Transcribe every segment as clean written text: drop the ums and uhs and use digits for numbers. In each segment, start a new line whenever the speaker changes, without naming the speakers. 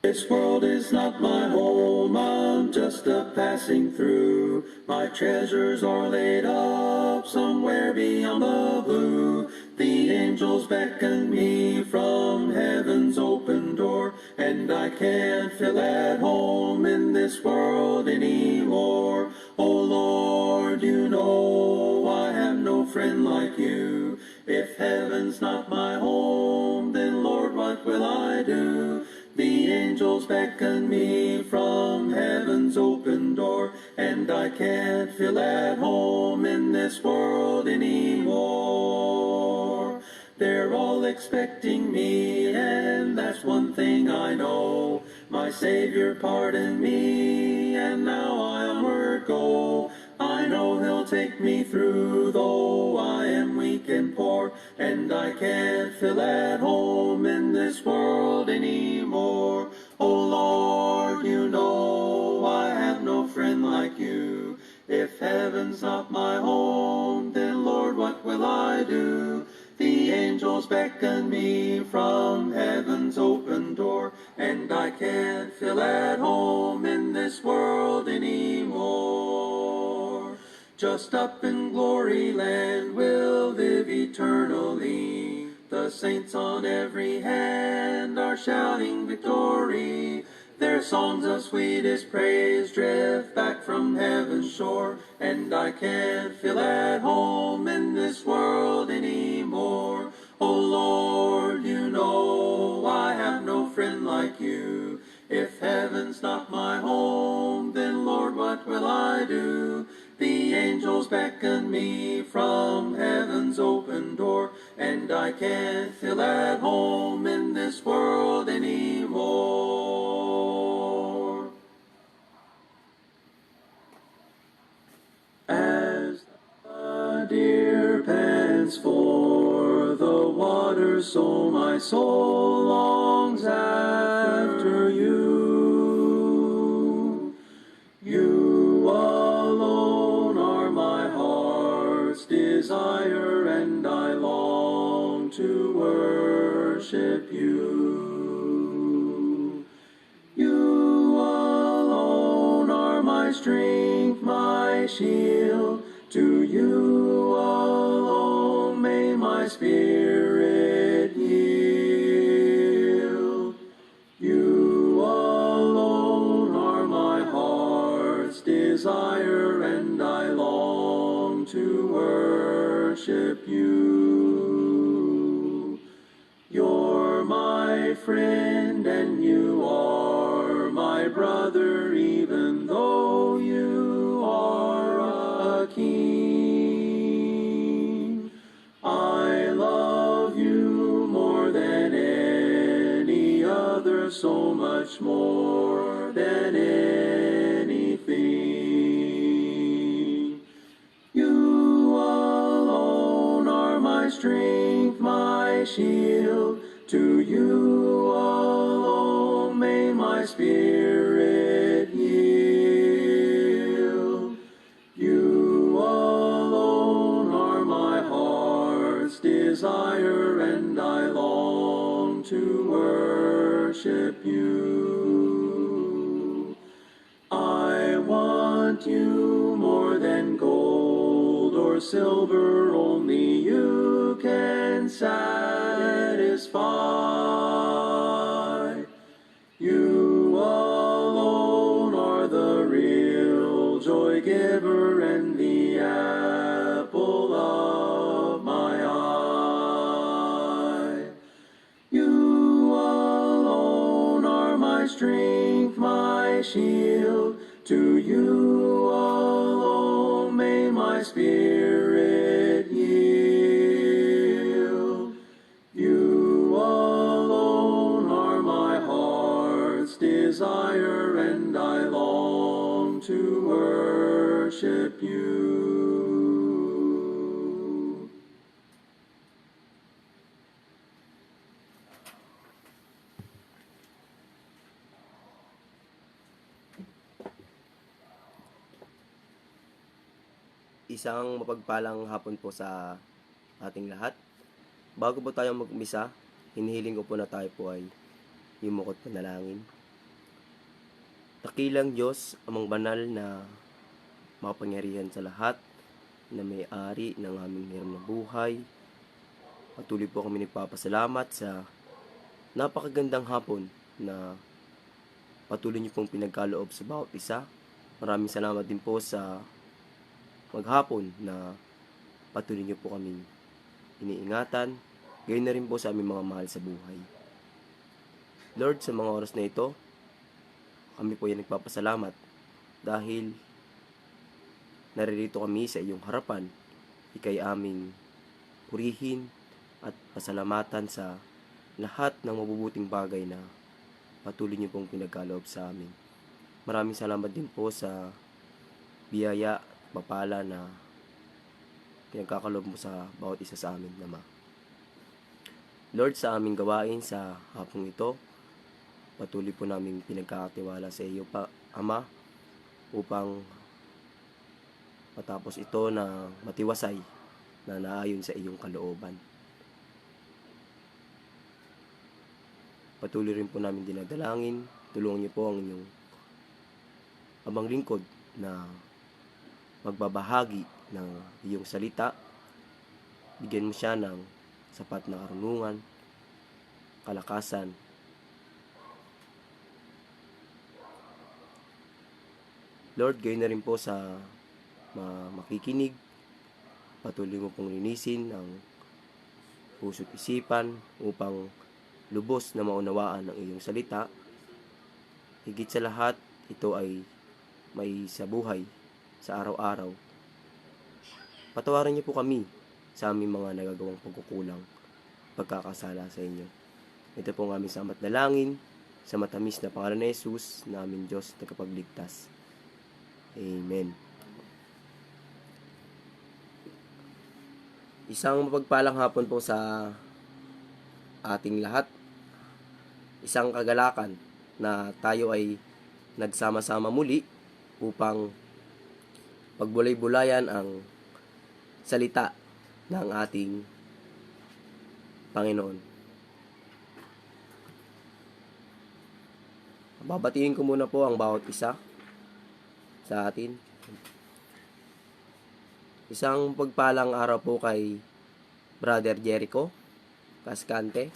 This world is not my home, I'm just a passing through. My treasures are laid up somewhere beyond the blue. The angels beckon me from heaven's open door, and I can't feel at home in this world anymore. Oh Lord, you know I have no friend like you. If heaven's not my home, then Lord, what will I do? The angels beckon me from heaven's open door, and I can't feel at home in this world anymore. They're all expecting me, and that's one thing I know. My Savior pardoned me, and now I onward go. I know He'll take me through, though I am weak and poor, and I can't feel at home in this world anymore. Oh Lord, you know I have no friend like you. If heaven's not my home, then Lord, what will I do? The angels beckon me from heaven's open door, and I can't feel at home in this world anymore. Just up in glory land we'll live eternally. The saints on every hand are shouting victory. Their songs of sweetest praise drift back from heaven's shore, and I can't feel at home in this world anymore. Oh Lord, you know I have no friend like you. If heaven's not my home, then Lord, what will I do? The angels beckon me from heaven's open door, and I can't feel at home in this world anymore. As the deer pants for the water, so my soul longs after you. You alone are my heart's desire, and I long to worship you. You alone are my strength, my shield. To you alone may my spirit yield. You alone are my heart's desire, and I long to worship you. You're my friend, and you are my brother, even though you are a king. I love you more than any other, so much more than anything. You alone are my strength, my shield. To you alone may my spirit yield. You alone are my heart's desire, and I long to worship you. I want you more than gold or silver, only you can satisfy. You alone are the real joy giver, and the apple of my eye. You alone are my strength, my shield. To you alone may my spirit yield. You alone are my heart's desire, and I long to worship you.
Isang mapagpalang hapon po sa ating lahat. Bago po tayo mag-umpisa, hinihiling ko po na tayo po ay yumukot panalangin. Dakilang Diyos, amang banal na makapangyarihan sa lahat, na may-ari ng aming hiram na buhay. Patuloy po kami nagpapasalamat sa napakagandang hapon na patuloy niyo pong pinagkaloob sa bawat isa. Maraming salamat din po sa maghapon na patuloy niyo po kaming iniingatan. Gayon na rin po sa aming mga mahal sa buhay. Lord, sa mga oras na ito, kami po ay nagpapasalamat dahil naririto kami sa iyong harapan. Ika'y aming purihin at pasalamatan sa lahat ng mabubuting bagay na patuloy niyo pong pinagkaloob sa amin. Maraming salamat din po sa biyaya, papala na pinagkakaloob mo sa bawat isa sa amin, Ama. Lord, sa aming gawain sa hapong ito, patuloy po namin pinagkakatiwala sa iyo, Ama, upang matapos ito na matiwasay na naayon sa iyong kalooban. Patuloy rin po namin dinadalangin, tulungan niyo po ang inyong abang lingkod na magbabahagi ng iyong salita. Bigyan mo siya ng sapat na karunungan, kalakasan, Lord, gayon na rin po sa makikinig. Patuloy mo pong linisin ang puso't isipan upang lubos na maunawaan ang iyong salita. Higit sa lahat, ito ay may sa buhay, sa araw-araw. Patawarin niyo po kami sa aming mga nagagawang pagkukulang, pagkakasala sa inyo. Ito po ang aming samat na langin, sa matamis na pangalan ni Jesus, na aming Diyos na kapagligtas. Amen. Isang mapagpalang hapon po sa ating lahat. Isang kagalakan na tayo ay nagsama-sama muli upang pagbulay-bulayan ang salita ng ating Panginoon. Babatiin ko muna po ang bawat isa sa atin. Isang pagpalang araw po kay Brother Jericho Cascante.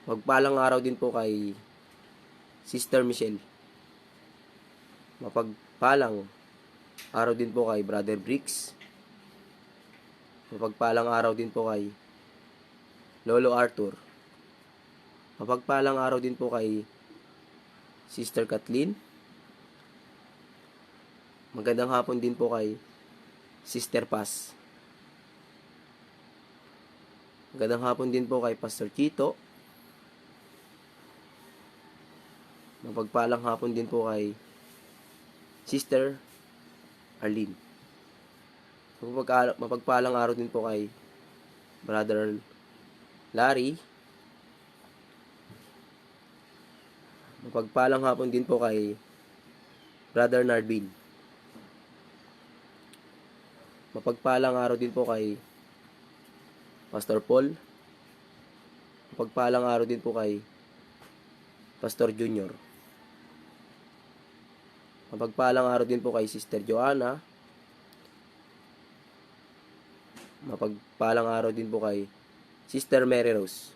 Pagpalang araw din po kay Sister Michelle. Mapagpalang araw din po kay Brother Briggs. Mapagpalang araw din po kay Lolo Arthur. Mapagpalang araw din po kay Sister Kathleen. Magandang hapon din po kay Sister Paz. Magandang hapon din po kay Pastor Chito. Mapagpalang hapon din po kay Sister Arlene. Mapagpalang araw din po kay Brother Larry. Mapagpalang hapon din po kay Brother Nardin. Mapagpalang araw din po kay Pastor Paul. Mapagpalang araw din po kay Pastor Junior. Mapagpalang araw din po kay Sister Joanna. Mapagpalang araw din po kay Sister Mary Rose.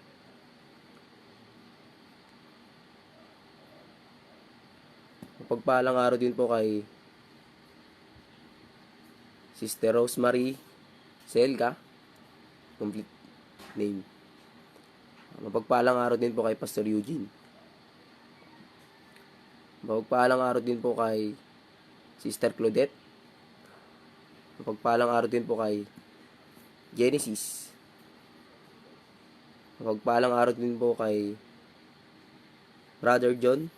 Mapagpalang araw din po kay Sister Rosemary Selga. Complete name. Mapagpalang araw din po kay Pastor Eugene. Mapagpalang araw din po kay Sister Claudette. Mapagpalang araw din po kay Genesis. Mapagpalang araw din po kay Brother John.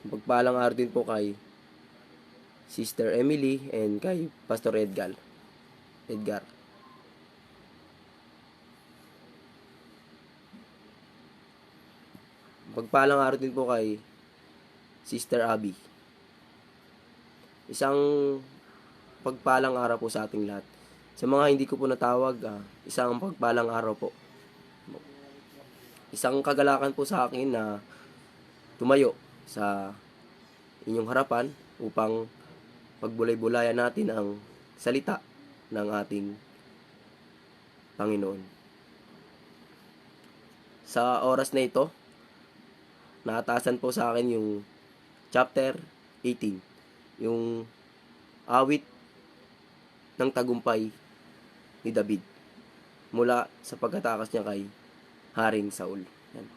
Mapagpalang araw din po kay Sister Emily and kay Pastor Edgar. Pagpalang araw din po kay Sister Abby. Isang pagpalang araw po sa ating lahat. Sa mga hindi ko po natawag, isang pagpalang araw po. isang kagalakan po sa akin na tumayo sa inyong harapan upang pagbulay-bulayan natin ang salita ng ating Panginoon. Sa oras na ito, naatasan po sa akin yung chapter 18, yung awit ng tagumpay ni David mula sa pagkatakas niya kay Haring Saul. Yan.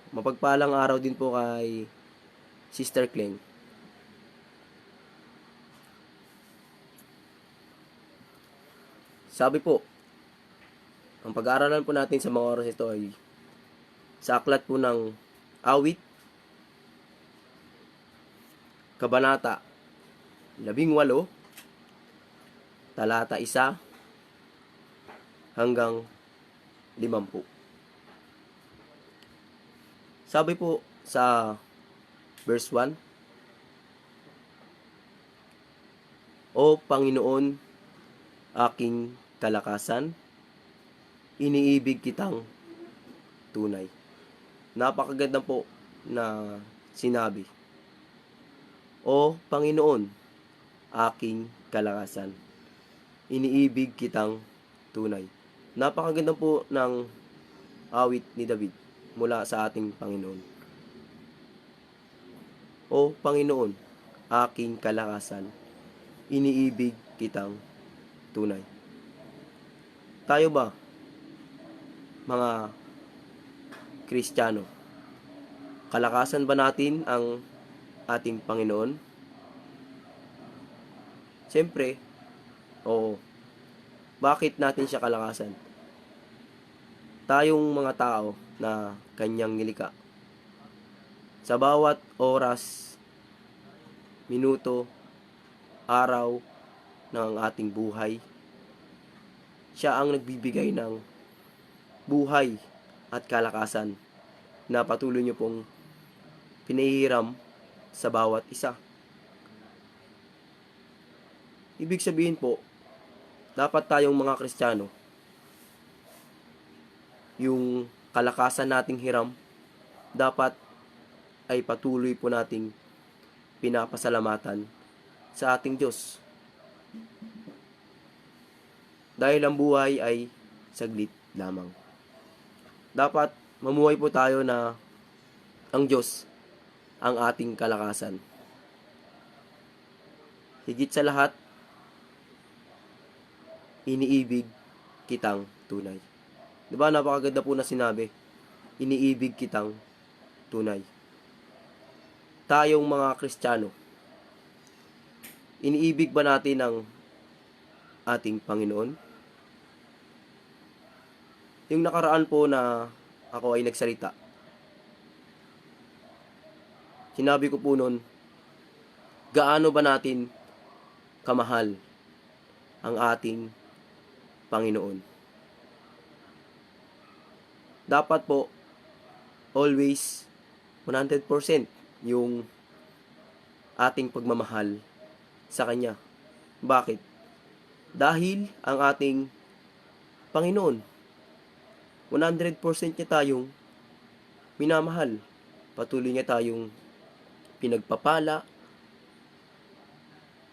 Mapagpalang araw din po kay Sister Kleng. Sabi po, ang pag-aaralan po natin sa mga oras ito ay sa aklat po ng awit, kabanata 18, talata 1 hanggang 50. Sabi po sa verse 1, O Panginoon, aking kalakasan, iniibig kitang tunay. Napakaganda po na sinabi. O Panginoon, aking kalakasan, iniibig kitang tunay. Napakaganda po ng awit ni David mula sa ating Panginoon. O Panginoon, aking kalakasan, iniibig kitang tunay. Tayo ba, mga Kristiyano, kalakasan ba natin ang ating Panginoon? Siyempre, oo. Bakit natin siya kalakasan? Tayong mga tao na kanyang nilikha, sa bawat oras, minuto, araw ng ating buhay, siya ang nagbibigay ng buhay at kalakasan na patuloy niyo pong pinahihiram sa bawat isa. Ibig sabihin po, dapat tayong mga Kristiyano, yung kalakasan nating hiram, dapat ay patuloy po nating pinapasalamatan sa ating Diyos. Dahil ang buhay ay saglit lamang. Dapat mamuhay po tayo na ang Diyos ang ating kalakasan. Higit sa lahat, iniibig kitang tunay. Diba napakaganda po na sinabi? Iniibig kitang tunay. Tayong mga Kristiyano, iniibig ba natin ang ating Panginoon? Yung nakaraan po na ako ay nagsalita, sinabi ko po noon, gaano ba natin kamahal ang ating Panginoon? Dapat po, always 100% yung ating pagmamahal sa Kanya. Bakit? Dahil ang ating Panginoon, 100% niya tayong minamahal. Patuloy niya tayong pinagpapala.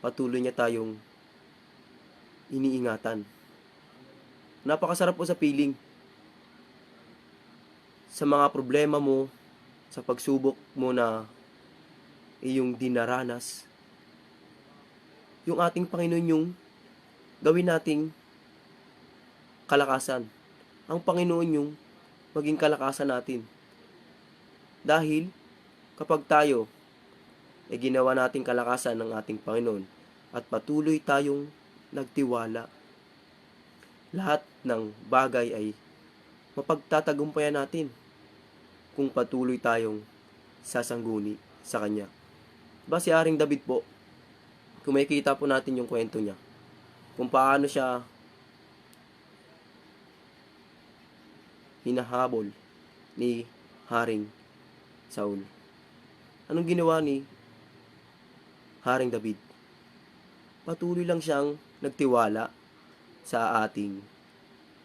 Patuloy niya tayong iniingatan. Napakasarap po sa feeling. Sa mga problema mo, sa pagsubok mo na iyong dinaranas, yung ating Panginoon yung gawin nating kalakasan. Ang Panginoon yung maging kalakasan natin. Dahil kapag tayo ay ginawa nating kalakasan ng ating Panginoon at patuloy tayong nagtiwala, lahat ng bagay ay mapagtatagumpayan natin kung patuloy tayong sasangguni sa Kanya. Diba si Haring David po, kung makikita po natin yung kwento niya, kung paano siya hinahabol ni Haring Saul. Anong ginawa ni Haring David? Patuloy lang siyang nagtiwala sa ating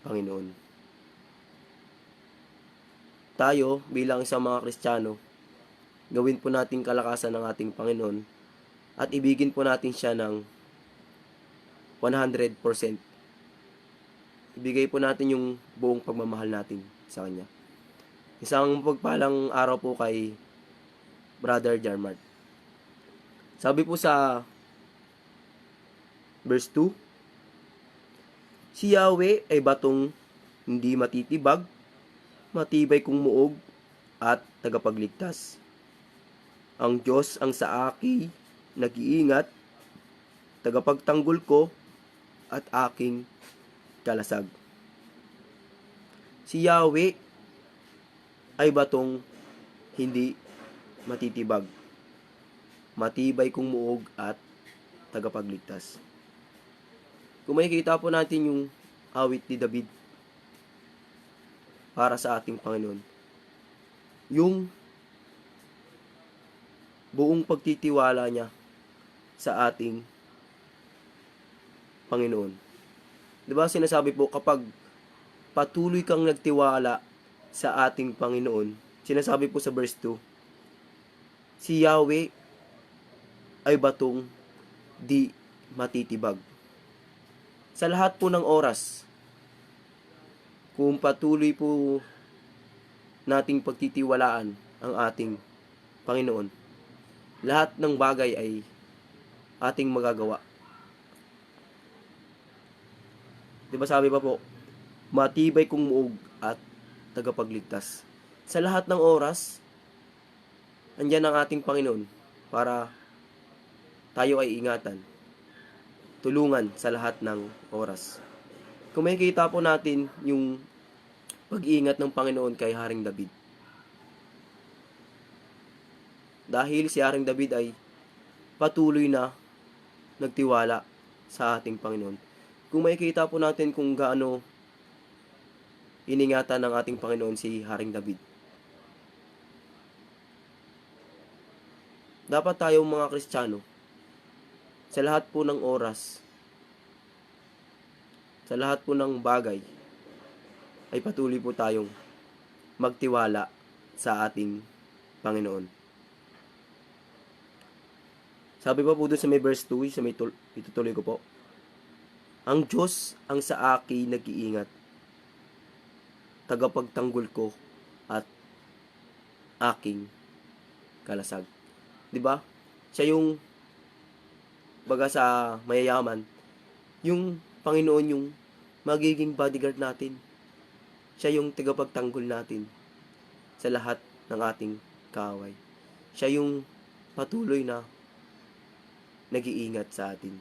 Panginoon. tayo bilang isang mga Kristiyano, gawin po natin kalakasan ng ating Panginoon at ibigin po natin siya ng 100%. Ibigay po natin yung buong pagmamahal natin sa Kanya. Isang pagpalang araw po kay Brother Jarmart. Sabi po sa verse 2, si Yahweh ay batong hindi matitibag, matibay kung muog at tagapagligtas. Ang Diyos ang sa akin nag-iingat, tagapagtanggol ko at aking kalasag. Si Yahweh ay batong hindi matitibag, matibay kung muog at tagapagligtas. Kung makikita po natin yung awit ni David para sa ating Panginoon, yung buong pagtitiwala niya sa ating Panginoon. Diba sinasabi po, kapag patuloy kang nagtiwala sa ating Panginoon, sinasabi po sa verse 2, si Yahweh ay batong di matitibag. Sa lahat po ng oras, kung patuloy po nating pagtitiwalaan ang ating Panginoon, lahat ng bagay ay ating magagawa. Diba sabi pa po, matibay kung muog at tagapagligtas. Sa lahat ng oras, andyan ang ating Panginoon para tayo ay ingatan, tulungan sa lahat ng oras. Kung makikita po natin yung pag-iingat ng Panginoon kay Haring David. Dahil si Haring David ay patuloy na nagtiwala sa ating Panginoon. Kung makikita po natin kung gaano iningatan ng ating Panginoon si Haring David. Dapat tayong mga Kristiyano, sa lahat po ng oras, sa lahat po ng bagay, ay patuloy po tayong magtiwala sa ating Panginoon. Sabi pa po doon sa may verse 2, itutuloy ko po, ang Diyos ang sa akin nag-iingat, tagapagtanggol ko at aking kalasag. 'Di ba? Siya yung baga sa mayayaman, yung Panginoon yung magiging bodyguard natin. Siya yung tagapagtanggol natin sa lahat ng ating kaaway. Siya yung patuloy na nag-iingat sa atin.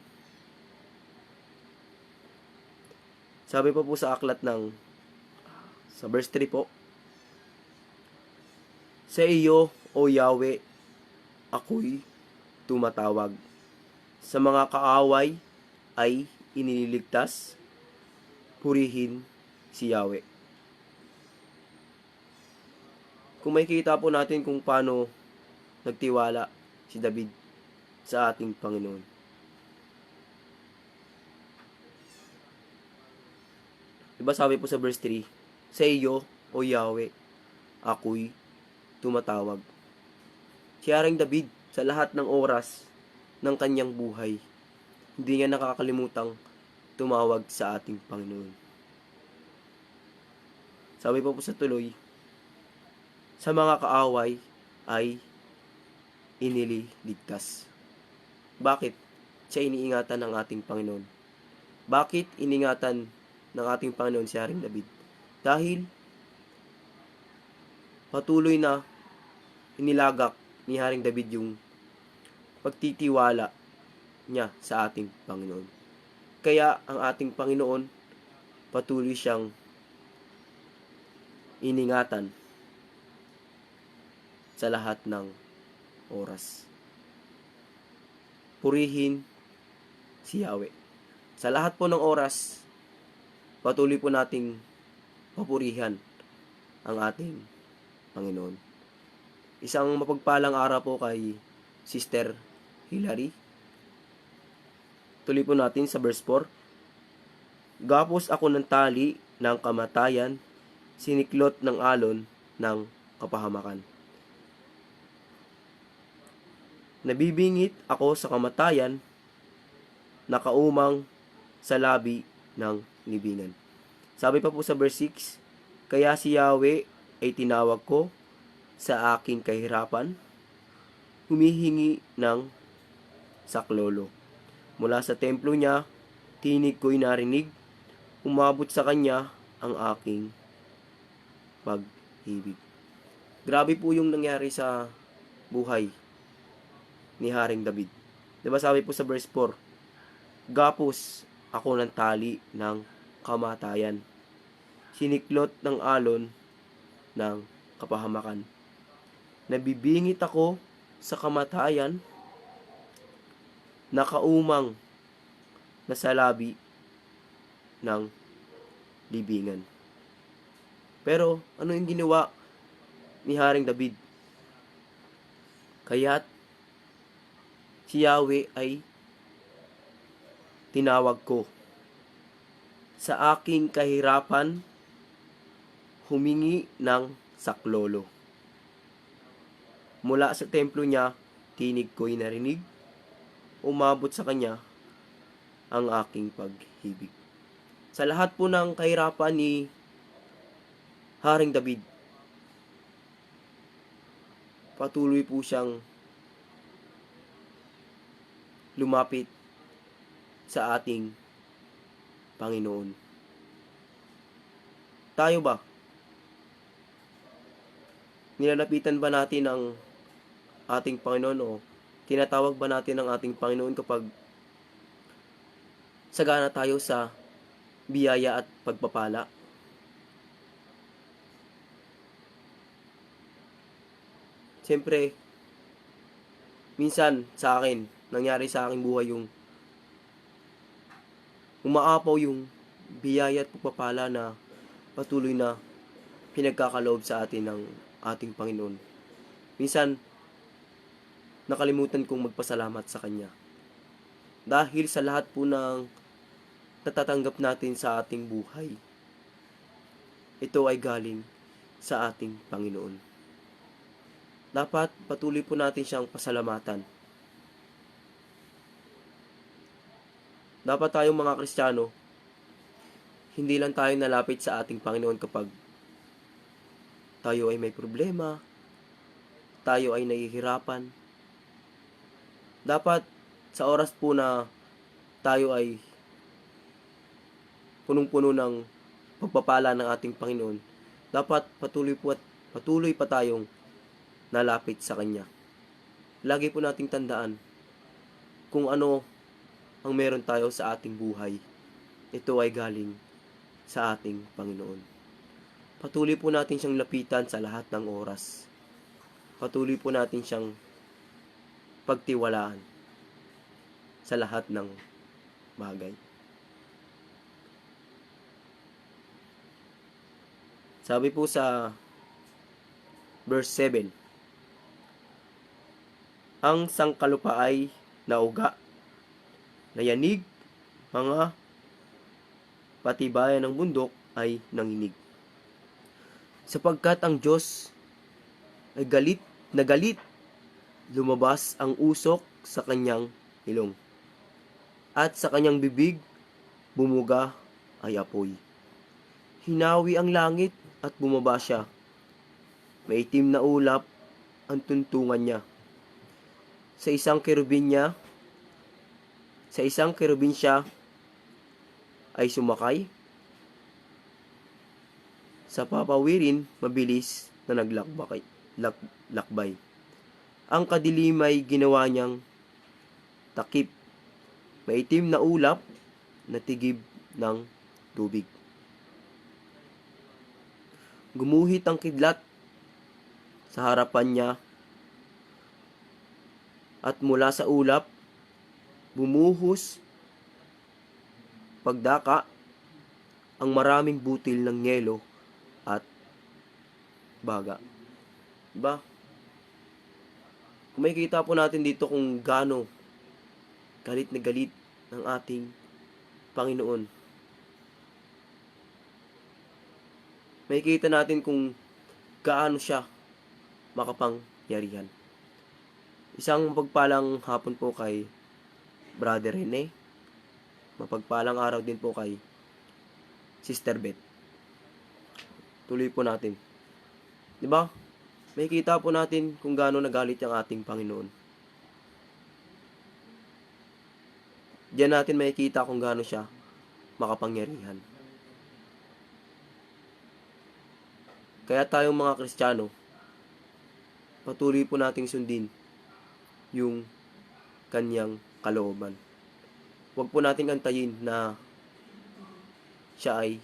Sabi pa po sa aklat sa verse 3 po, sa iyo, O Yahweh, ako'y tumatawag. Sa mga kaaway ay iniligtas, purihin si Yahweh. Kung makikita po natin kung paano nagtiwala si David sa ating Panginoon. Diba sabi po sa verse 3, sa iyo, O Yahweh, ako'y tumatawag. Si Haring David, sa lahat ng oras ng kanyang buhay, hindi niya nakakalimutang tumawag sa ating Panginoon. Sabi po sa tuloy, sa mga kaaway ay inililigtas. Bakit siya iniingatan ng ating Panginoon? Bakit iningatan ng ating Panginoon si Haring David? Dahil patuloy na inilagak ni Haring David yung pagtitiwala niya sa ating Panginoon. Kaya ang ating Panginoon patuloy siyang iningatan sa lahat ng oras. Purihin si Yahweh. Sa lahat po ng oras, patuloy po nating papurihan ang ating Panginoon. Isang mapagpalang araw po kay Sister Hilary. Tuloy po natin sa verse 4. Gapos ako ng tali ng kamatayan, siniklot ng alon ng kapahamakan. Nabibingit ako sa kamatayan, nakaumang sa labi ng libingan. Sabi pa po sa verse 6, kaya si Yahweh ay tinawag ko sa aking kahirapan, humihingi ng saklolo. Mula sa templo niya, tinig ko'y narinig, umabot sa kanya ang aking pag-ibig. Grabe po yung nangyari sa buhay ni Haring David. Diba sabi po sa verse 4, gapos ako ng tali ng kamatayan, siniklot ng alon ng kapahamakan. Nabibingit ako sa kamatayan, nakaumang na sa labi ng libingan. Pero ano yung ginawa ni Haring David? Kaya't si Yahweh ay tinawag ko. Sa aking kahirapan, humingi ng saklolo. Mula sa templo niya, tinig ko'y narinig, umabot sa kanya ang aking pag-ibig. Sa lahat po ng kahirapan ni Haring David, patuloy po siyang lumapit sa ating Panginoon. Tayo ba? Nilalapitan ba natin ang ating Panginoon o tinatawag ba natin ang ating Panginoon kapag sagana tayo sa biyaya at pagpapala? Siyempre, minsan sa akin, nangyari sa aking buhay yung umaapaw yung biyaya at pagpapala na patuloy na pinagkakaloob sa atin ng ating Panginoon. Minsan, nakalimutan kong magpasalamat sa Kanya. Dahil sa lahat po ng natatanggap natin sa ating buhay, ito ay galing sa ating Panginoon. Dapat patuloy po natin siyang pasalamatan. Dapat tayong mga Kristiyano, hindi lang tayo nalapit sa ating Panginoon kapag tayo ay may problema, tayo ay nahihirapan. Dapat sa oras po na tayo ay punong-puno ng pagpapala ng ating Panginoon, dapat patuloy pa tayong nalapit sa Kanya. Lagi po nating tandaan kung ano ang meron tayo sa ating buhay. Ito ay galing sa ating Panginoon. Patuloy po natin siyang lapitan sa lahat ng oras. Patuloy po natin siyang pagtiwalaan sa lahat ng bagay. Sabi po sa verse 7, ang sangkalupa ay nauga, nayanig, mga patibayan ng bundok ay nanginig. Sapagkat ang Diyos ay galit na galit, lumabas ang usok sa kanyang ilong, at sa kanyang bibig bumuga ay apoy. Hinawi ang langit at bumaba siya. Maitim na ulap ang tuntungan niya. Sa isang kerubin siya ay sumakay. Sa papawirin, mabilis na naglakbay. Ang kadilimay ginawa niyang takip. Maitim na ulap na tigib ng tubig. Gumuhit ang kidlat sa harapan niya, at mula sa ulap bumuhos pagdaka ang maraming butil ng yelo at baga. Diba? Kung makikita po natin dito kung gaano galit na galit ng ating Panginoon. Makikita natin kung gaano siya makapangyarihan. Isang mapagpalang hapon po kay Brother Rene. Mapagpalang araw din po kay Sister Beth. Tuloy po natin. Di ba? Makikita po natin kung gaano nagalit ang ating Panginoon. Diyan natin makikita kung gaano siya makapangyarihan. Kaya tayong mga Kristiyano, patuloy po nating sundin yung kanyang kalooban. Huwag po nating antayin na siya ay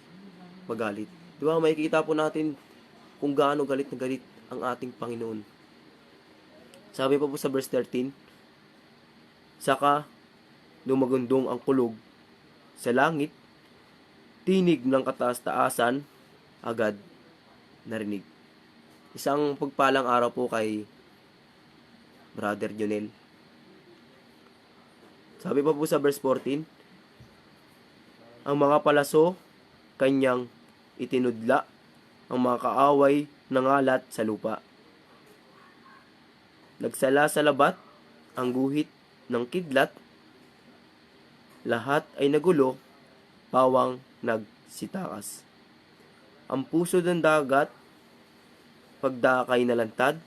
magalit. Di ba? Makikita po natin kung gaano galit na galit ang ating Panginoon. Sabi pa po sa verse 13, saka lumagundong ang kulog sa langit, tinig ng kataas-taasan, agad narinig. Isang pagpalang araw po kay Brother Jonel. Sabi pa po sa verse 14, ang mga palaso kanyang itinudla, ang mga kaaway nangalat sa lupa. Nagsala sa labat ang guhit ng kidlat, lahat ay nagulo, pawang nagsitakas. Ang puso ng dagat, pagdakay na lantad,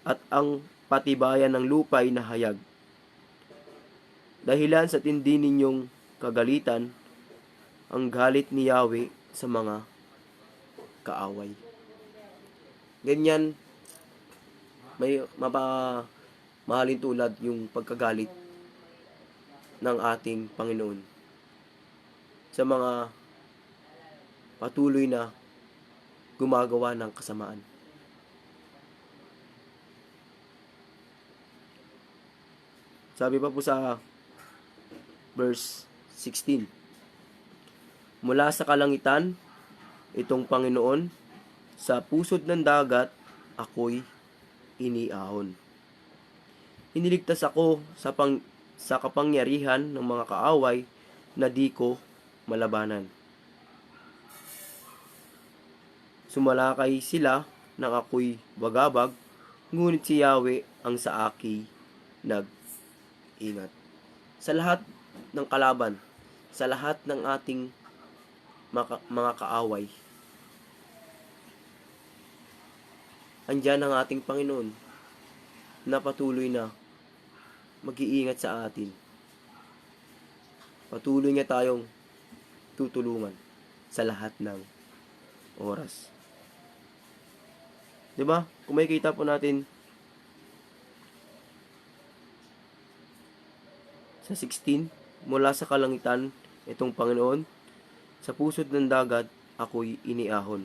at ang patibayan ng lupa'y nahayag. Dahilan sa tindi ninyong kagalitan, ang galit ni Yahweh sa mga kaaway. Ganyan, may mahalin tulad yung pagkagalit ng ating Panginoon sa mga patuloy na gumagawa ng kasamaan. Sabi pa po sa verse 16, mula sa kalangitan, itong Panginoon, sa pusod ng dagat, ako'y iniahon. Iniligtas ako sa kapangyarihan ng mga kaaway na di ko malabanan. Sumalakay sila nang ako'y bagabag, ngunit si Yahweh ang sa aki nag-ingat. Sa lahat ng kalaban, sa lahat ng ating mga kaaway, andyan ang ating Panginoon na patuloy na mag-iingat sa atin. Patuloy niya tayong tutulungan sa lahat ng oras. Diba? Kung makikita po natin sa 16, mula sa kalangitan, itong Panginoon, sa pusod ng dagat, ako'y iniahon.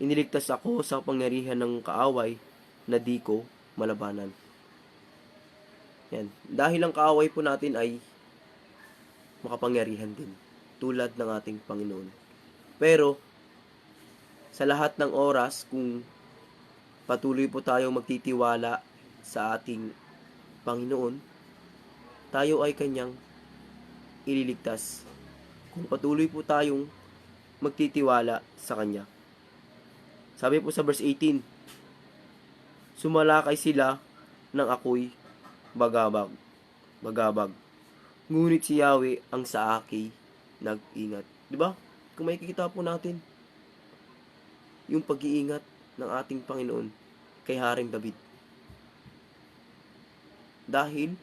Iniligtas ako sa pangyarihan ng kaaway na di ko malabanan. Yan. Dahil ang kaaway po natin ay makapangyarihan din, tulad ng ating Panginoon. Pero, sa lahat ng oras, kung patuloy po tayong magtitiwala sa ating Panginoon, tayo ay kanyang ililigtas. Kung patuloy po tayong magtitiwala sa kanya. Sabi po sa verse 18, sumalakay sila nang ako'y bagabag. Ngunit si Yahweh ang sa aki nag-ingat. Diba? Kung makikita po natin yung pag-iingat ng ating Panginoon kay Haring David. Dahil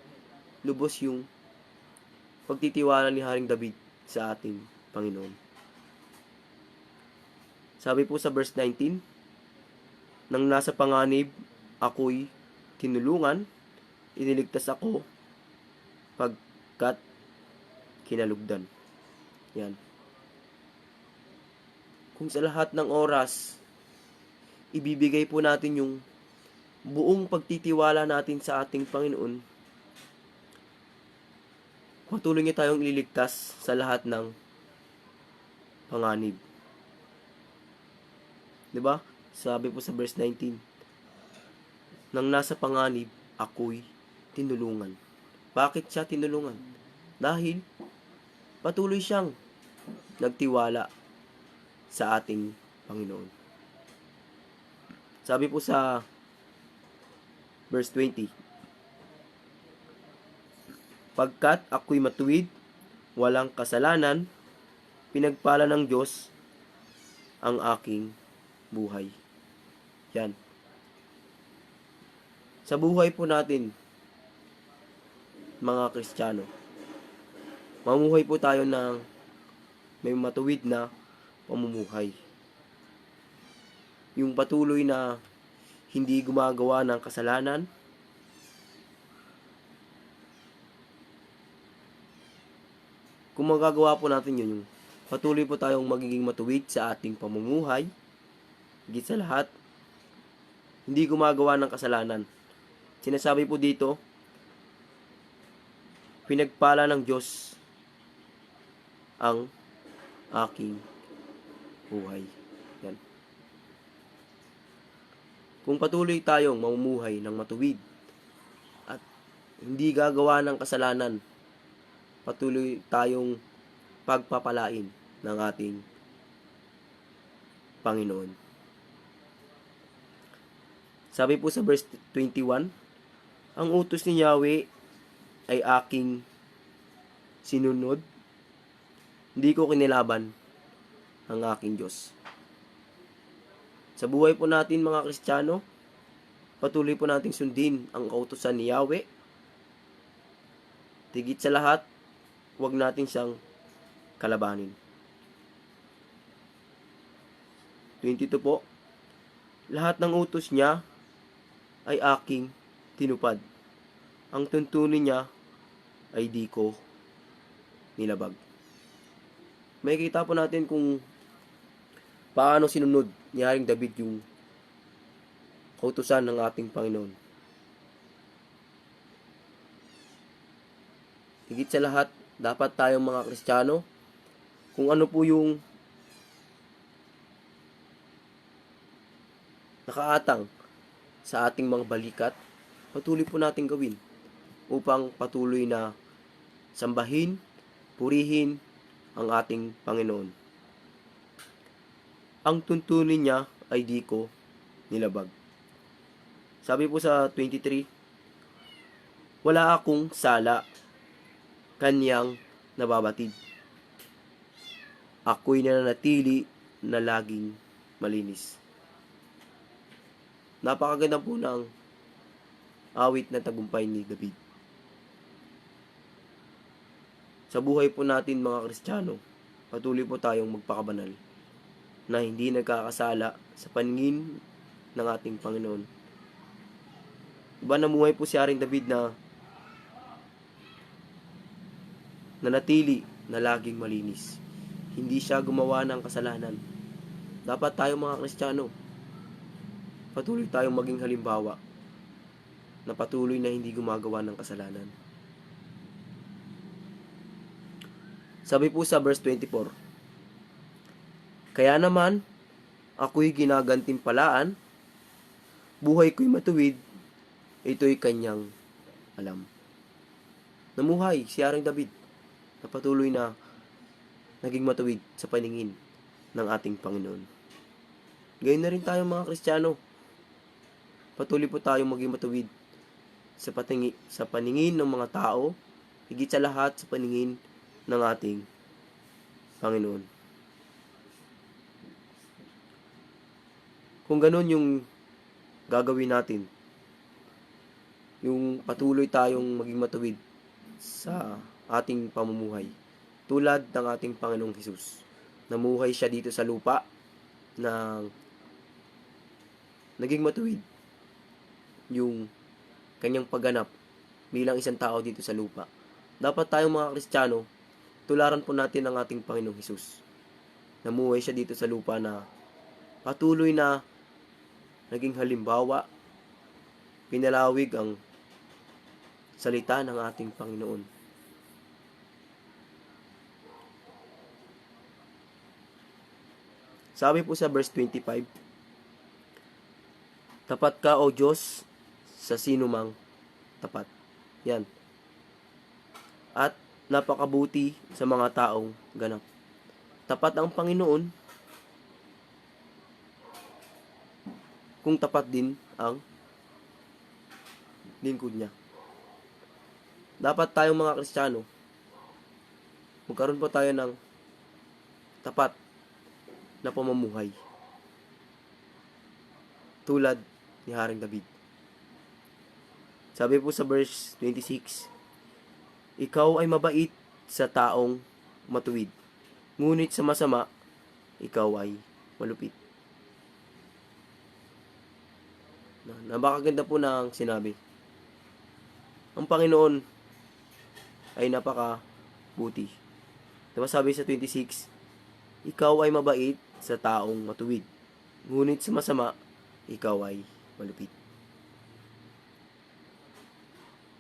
lubos yung pagtitiwala ni Haring David sa ating Panginoon. Sabi po sa verse 19, nang nasa panganib, ako'y tinulungan, iniligtas ako, pagkat kinalugdan. Yan. Kung sa lahat ng oras, ibibigay po natin yung buong pagtitiwala natin sa ating Panginoon, patuloy niya tayong ililigtas sa lahat ng panganib. Diba? Sabi po sa verse 19, nang nasa panganib, ako'y tinulungan. Bakit siya tinulungan? Dahil patuloy siyang nagtiwala sa ating Panginoon. Sabi po sa verse 20, pagkat ako'y matuwid, walang kasalanan, pinagpala ng Diyos ang aking buhay. Yan. Sa buhay po natin, mga Kristiyano, mamuhay po tayo ng may matuwid na pamumuhay. Yung patuloy na hindi gumagawa ng kasalanan, kung magagawa po natin yun, yung patuloy po tayong magiging matuwid sa ating pamumuhay, higit sa lahat, hindi gumagawa ng kasalanan. Sinasabi po dito, pinagpala ng Diyos ang aking buhay. Yan. Kung patuloy tayong mamumuhay ng matuwid at hindi gagawa ng kasalanan, patuloy tayong pagpapalain ng ating Panginoon. Sabi po sa verse 21, ang utos ni Yahweh ay aking sinunod, hindi ko kinilaban ang aking Diyos. Sa buhay po natin mga Kristiyano, patuloy po nating sundin ang kautusan ni Yahweh. Tigit sa lahat, huwag natin siyang kalabanin. 22 po, lahat ng utos niya ay aking tinupad. Ang tuntunin niya ay di ko nilabag. May kita po natin kung paano sinunod ni Haring David yung kautusan ng ating Panginoon. Higit sa lahat, dapat tayong mga Kristiyano, kung ano po yung nakaatang sa ating mga balikat, patuloy po natin gawin upang patuloy na sambahin, purihin ang ating Panginoon. Ang tuntunin niya ay di ko nilabag. Sabi po sa 23, wala akong sala, kanyang nababatid. Ako'y nananatili na laging malinis. Napakaganda po ng awit na tagumpay ni David. Sa buhay po natin mga Kristiyano, patuloy po tayong magpakabanal na hindi nagkakasala sa paningin ng ating Panginoon. Iba namuhay po si Haring David na nanatili na laging malinis. Hindi siya gumawa ng kasalanan. Dapat tayo mga Kristiyano, patuloy tayong maging halimbawa na patuloy na hindi gumagawa ng kasalanan. Sabi po sa verse 24, kaya naman, ako'y ginagantimpalaan, buhay ko'y matuwid, ito'y kanyang alam. Namuhay si Haring David na patuloy na naging matuwid sa paningin ng ating Panginoon. Gayon na rin tayo mga Kristiyano. Patuloy po tayong maging matuwid sa paningin ng mga tao, higit sa lahat sa paningin ng ating Panginoon. Kung ganun yung gagawin natin, yung patuloy tayong maging matuwid sa ating pamumuhay, tulad ng ating Panginoong Hesus. Namuhay siya dito sa lupa na naging matuwid yung kanyang pagganap bilang isang tao dito sa lupa. Dapat tayong mga Kristiyano, tularan po natin ang ating Panginoong Hesus. Namuhay siya dito sa lupa na patuloy na naging halimbawa, pinalawig ang salita ng ating Panginoon. Sabi po sa verse 25, tapat ka o Diyos sa sinumang tapat. Yan. At napakabuti sa mga taong ganap. Tapat ang Panginoon kung tapat din ang lingkod niya. Dapat tayong mga Kristiyano, magkaroon po tayo ng tapat na pamumuhay. Tulad ni Haring David. Sabi po sa verse 26, ikaw ay mabait sa taong matuwid, ngunit sa masama, ikaw ay malupit. Napakaganda po ng sinabi. Ang Panginoon ay napakabuti. Diba sabi sa 26, ikaw ay mabait sa taong matuwid, ngunit sa masama, ikaw ay malupit.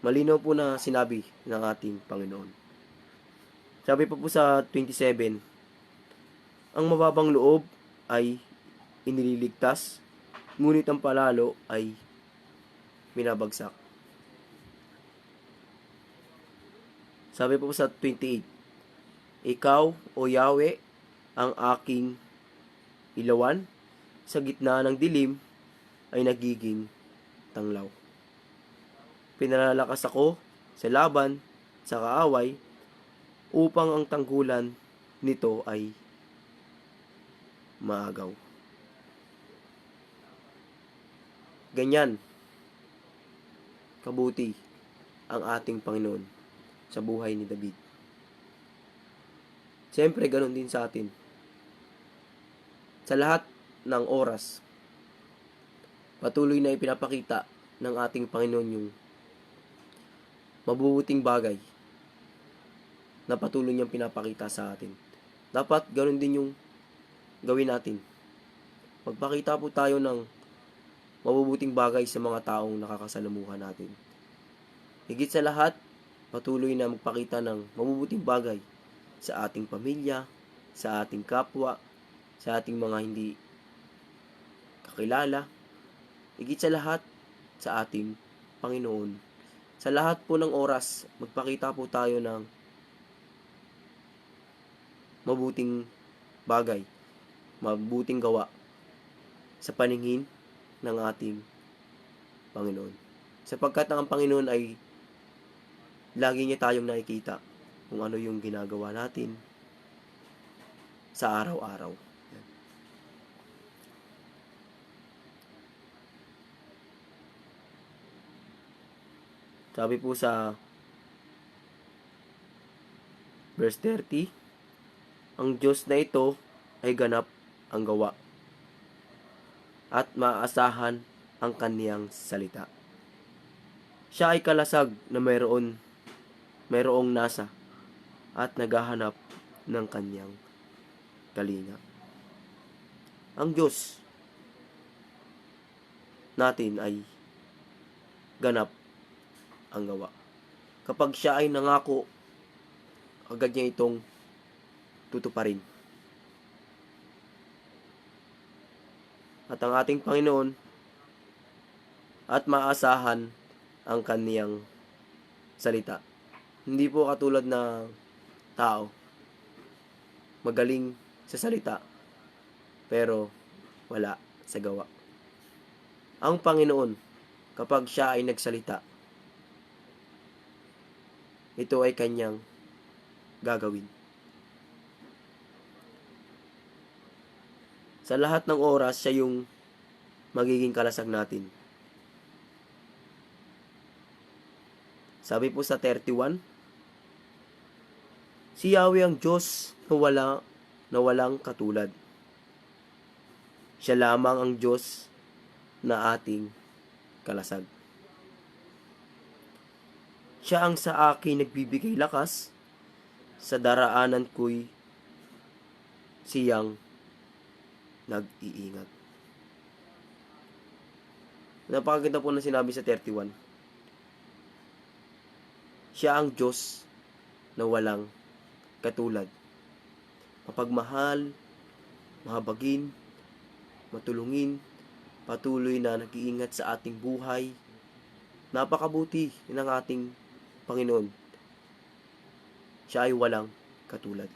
Malinaw po na sinabi ng ating Panginoon. Sabi pa po sa 27, ang mababang loob ay inililigtas, ngunit ang palalo ay binabagsak. Sabi po sa 28, ikaw, O Yahweh, ang aking ilawan, sa gitna ng dilim ay nagiging tanglaw. Pinalalakas ako sa laban, sa kaaway, upang ang tanggulan nito ay maagaw. Ganyan kabuti ang ating Panginoon sa buhay ni David. Siyempre, ganoon din sa atin. Sa lahat ng oras, patuloy na ipinapakita ng ating Panginoon yung mabubuting bagay na patuloy niyang pinapakita sa atin. Dapat ganoon din yung gawin natin. Magpakita po tayo ng mabubuting bagay sa mga taong nakakasalamuha natin. Higit sa lahat, patuloy na magpakita ng mabubuting bagay sa ating pamilya, sa ating kapwa, sa ating mga hindi kakilala, higit sa lahat sa ating Panginoon. Sa lahat po ng oras, magpakita po tayo ng mabuting bagay, mabuting gawa sa paningin ng ating Panginoon. Sapagkat ang Panginoon ay lagi niya tayong nakikita kung ano yung ginagawa natin sa araw-araw. Sabi po sa verse 30, ang Diyos na ito ay ganap ang gawa at maaasahan ang kaniyang salita. Siya ay kalasag na mayroong nasa at naghahanap ng kaniyang kalinga. Ang Diyos natin ay ganap ang gawa. Kapag siya ay nangako, agad niya itong tutuparin. At ang ating Panginoon at maasahan ang kaniyang salita. Hindi po katulad na tao, magaling sa salita, pero wala sa gawa. Ang Panginoon, kapag siya ay nagsalita, ito ay kanyang gagawin. Sa lahat ng oras, siya yung magiging kalasag natin. Sabi po sa 31, si Yahweh ang Diyos na walang katulad. Siya lamang ang Diyos na ating kalasag. Siya ang sa akin nagbibigay lakas, sa daraanan ko'y siyang nag-iingat. Napakaganda po na sinabi sa 31. Siya ang Diyos na walang katulad. Mapagmahal, mahabagin, matulungin, patuloy na nag-iingat sa ating buhay. Napakabuti ng ating Panginoon. Siya ay walang katulad.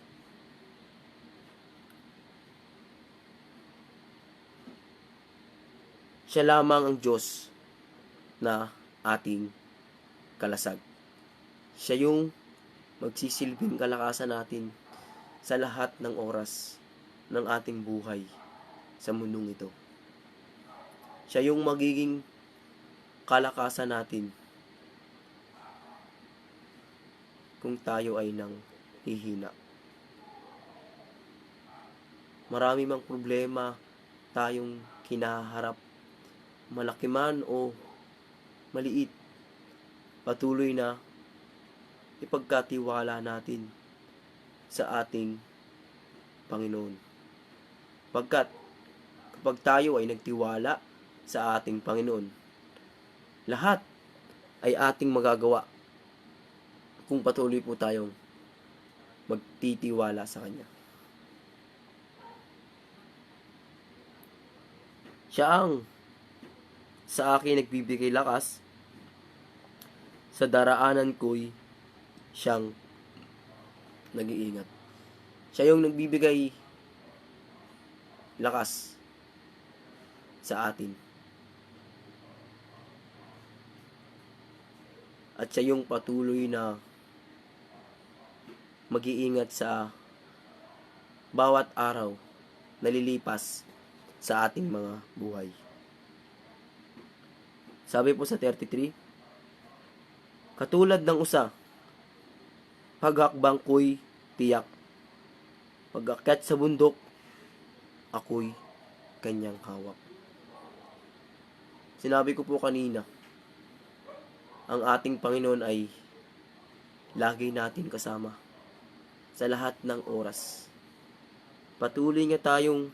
Siya lamang ang Diyos na ating kalasag. Siya yung magsisilbing kalakasan natin sa lahat ng oras ng ating buhay sa mundong ito. Siya yung magiging kalakasan natin kung tayo ay nang hihina. Marami mang problema tayong kinaharap, malaki man o maliit, patuloy na ipagkatiwala natin sa ating Panginoon. Pagkat kapag tayo ay nagtiwala sa ating Panginoon, lahat ay ating magagawa kung patuloy po tayong magtitiwala sa Kanya. Siya ang sa akin nagbibigay lakas, sa daraanan ko'y siyang nag-iingat. Siya yung nagbibigay lakas sa atin. At siya yung patuloy na mag-iingat sa bawat araw na lilipas sa ating mga buhay. Sabi po sa 33, katulad ng usa, paghakbang ko'y tiyak. Pag-akyat sa bundok, ako'y kanyang hawak. Sinabi ko po kanina, ang ating Panginoon ay lagi natin kasama sa lahat ng oras. Patuloy niya tayong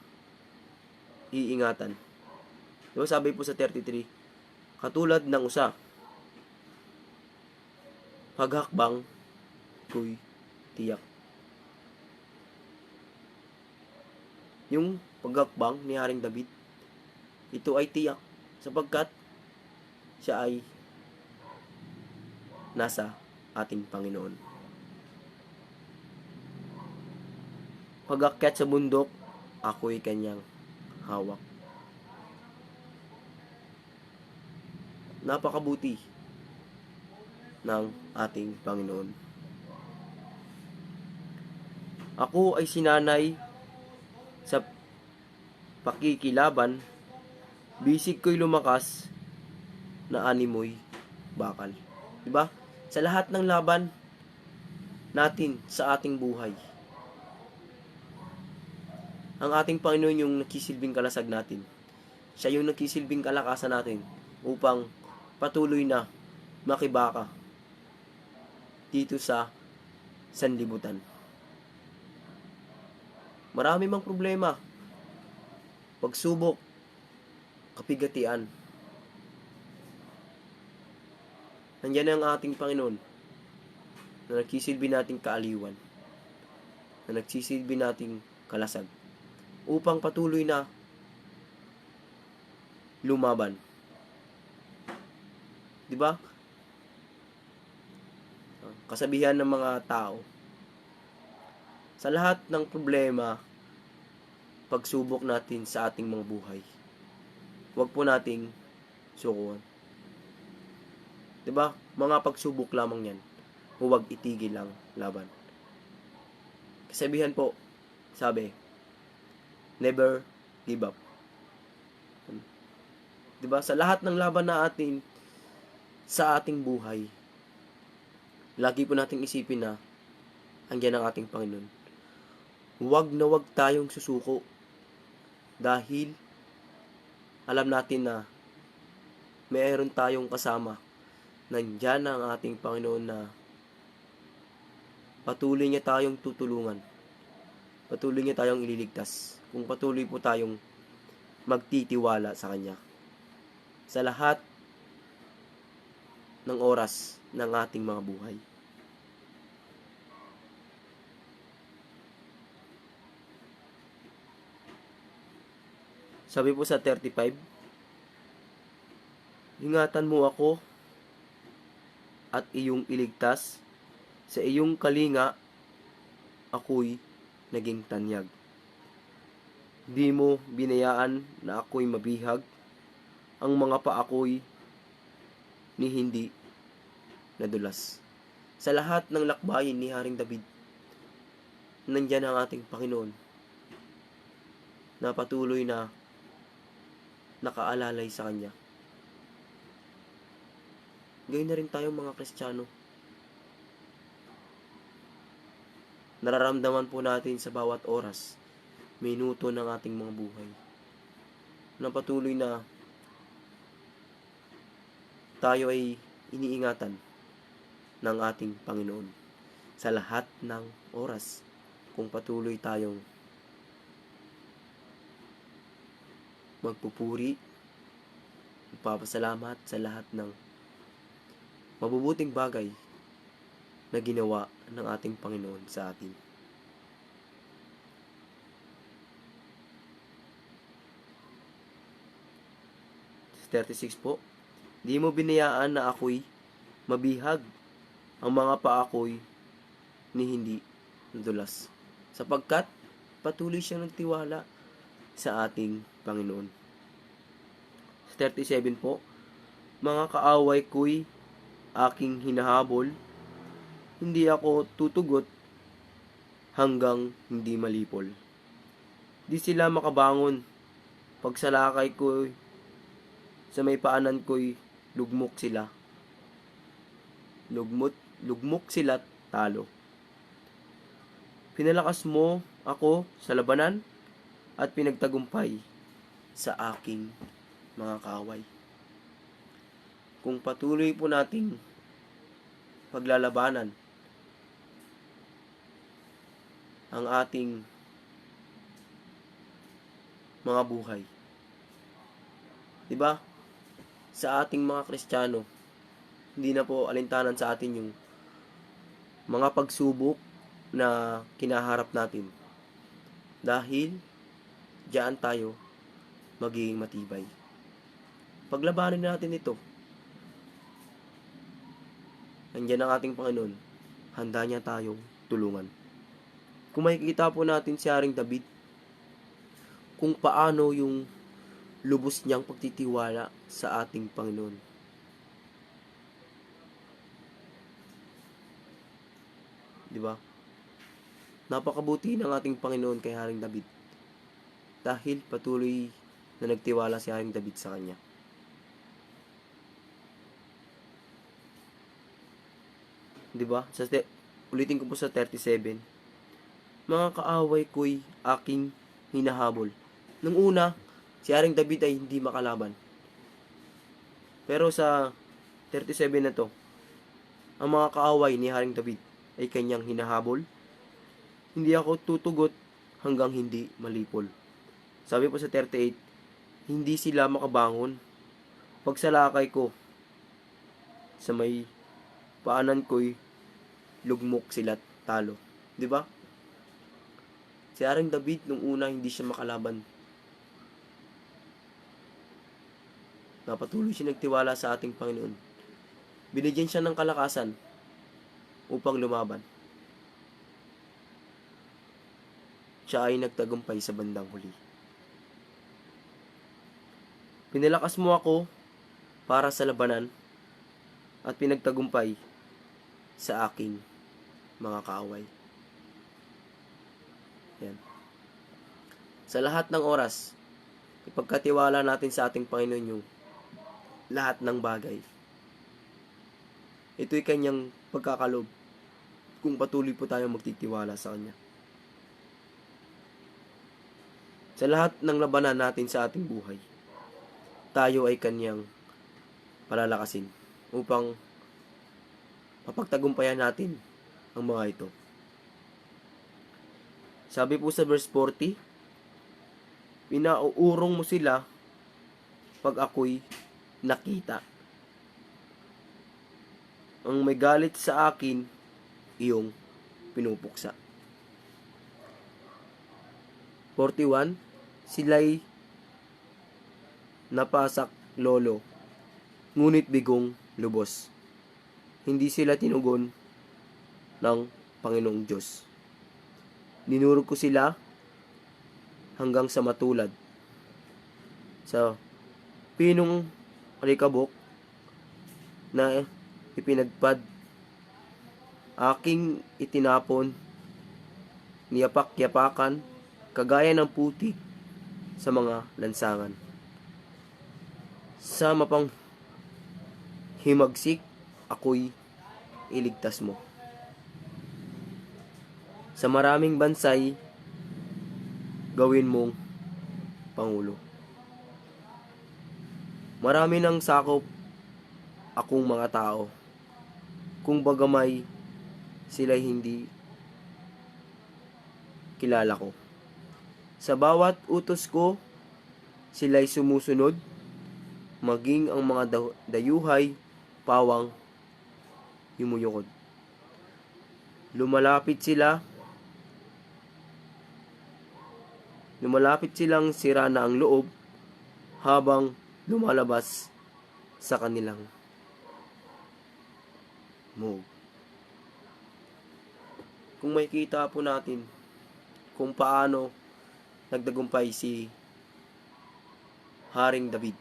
iingatan. Diba sabi po sa 33, katulad ng usa, paghakbang ko'y tiyak. Yung paghakbang ni Haring David, ito ay tiyak sapagkat siya ay nasa ating Panginoon. Pag-akyat sa bundok, ako'y kanyang hawak. Napakabuti ng ating Panginoon. Ako ay sinanay sa pakikilaban, bisig ko'y lumakas na animoy bakal. Diba? Sa lahat ng laban natin sa ating buhay, ang ating Panginoon yung nagsisilbing kalasag natin. Siya yung nagsisilbing kalakasan natin upang patuloy na makibaka dito sa sanlibutan. Marami mang problema, pagsubok, kapigatian. Nandiyan ang ating Panginoon na nagsisilbi nating kaaliwan, na nagsisilbi nating kalasag, upang patuloy na lumaban. Diba? Kasabihan ng mga tao, sa lahat ng problema, pagsubok natin sa ating mga buhay, huwag po nating sukuan. Diba? Mga pagsubok lamang yan. Huwag itigil lang laban. Kasabihan po, sabi, never give up. Diba? Sa lahat ng laban na atin sa ating buhay, lagi po nating isipin na andyan ang ating Panginoon. Huwag na huwag tayong susuko dahil alam natin na mayroon tayong kasama. Nandyan ang ating Panginoon na patuloy niya tayong tutulungan. Patuloy niya tayong ililigtas. Kung patuloy po tayong magtitiwala sa Kanya. Sa lahat ng oras ng ating mga buhay. Sabi po sa 35, ingatan mo ako at iyong iligtas, sa iyong kalinga ako'y naging tanyag. Di mo binayaan na ako'y mabihag, ang mga paa ko'y ni hindi nadulas. Sa lahat ng lakbayin ni Haring David, nandyan ang ating Panginoon na patuloy na nakaalalay sa Kanya. Gayun na rin tayo mga Kristiyano. Nararamdaman po natin sa bawat oras, minuto ng ating mga buhay, na patuloy na tayo ay iniingatan ng ating Panginoon sa lahat ng oras, kung patuloy tayong magpupuri, magpapasalamat sa lahat ng mabubuting bagay na ginawa ng ating Panginoon sa atin. Verse 36 po, di mo binayaan na ako'y mabihag, ang mga paa ko'y ni hindi nadulas, sapagkat patuloy siyang nagtiwala sa ating Panginoon. 37 po, mga kaaway ko'y aking hinahabol, hindi ako tutugot hanggang hindi malipol. Di sila makabangon, pagsalakay ko'y sa may paanan ko'y lugmok sila. Lugmok sila't talo. Pinalakas mo ako sa labanan at pinagtagumpay sa aking mga kaaway. Kung patuloy po nating paglalabanan ang ating mga buhay, diba? Sa ating mga Kristiyano, hindi na po alintanan sa atin yung mga pagsubok na kinaharap natin. Dahil diyan tayo magiging matibay. Paglabanin natin ito. Nandiyan ang ating Panginoon. Handa niya tayong tulungan. Kung makikita po natin si Haring David, kung paano yung lubos niyang pagtitiwala sa ating Panginoon. Diba? Napakabuti ng ating Panginoon kay Haring David. Dahil patuloy na nagtiwala si Haring David sa kanya. Diba? Ulitin ko po sa 37. Mga kaaway ko'y aking hinahabol. Nung una, si Haring David ay hindi makalaban. Pero sa 37 na to, ang mga kaaway ni Haring David ay kanyang hinahabol. Hindi ako tutugot hanggang hindi malipol. Sabi po sa 38, hindi sila makabangon. Pagsalakay ko sa may paanan ko'y lugmok sila't talo. Diba? Si Haring David nung una hindi siya makalaban. Napatuloy siya nagtiwala sa ating Panginoon. Binigyan siya ng kalakasan upang lumaban. Siya ay nagtagumpay sa bandang huli. Pinalakas mo ako para sa labanan at pinagtagumpay sa aking mga kaaway. Yan. Sa lahat ng oras, ipagkatiwala natin sa ating Panginoon yung lahat ng bagay. Ito'y kanyang pagkakalob kung patuloy po tayong magtitiwala sa Kanya. Sa lahat ng labanan natin sa ating buhay, tayo ay Kanyang palalakasin upang mapagtagumpayan natin ang mga ito. Sabi po sa verse 40, pinauurong mo sila pag ako'y nakita. Ang may galit sa akin, iyong pinupuksa. 41, sila'y napasak lolo, ngunit bigong lubos. Hindi sila tinugon ng Panginoong Diyos. Dinurog ko sila hanggang sa matulad sa pinong alikabok na ipinagpad, aking itinapon, niyapak-yapakan, kagaya ng putik sa mga lansangan. Sa mapang himagsik, ako'y iligtas mo. Sa maraming bansay, gawin mong Pangulo. Marami ng sakop akong mga tao, kung bagamay sila'y hindi kilala ko. Sa bawat utos ko, sila'y sumusunod, maging ang mga dayuhay, pawang yumuyukod. Lumalapit silang sira na ang loob habang lumalabas sa kanilang move. Kung makikita po natin kung paano nagdagumpay si Haring David.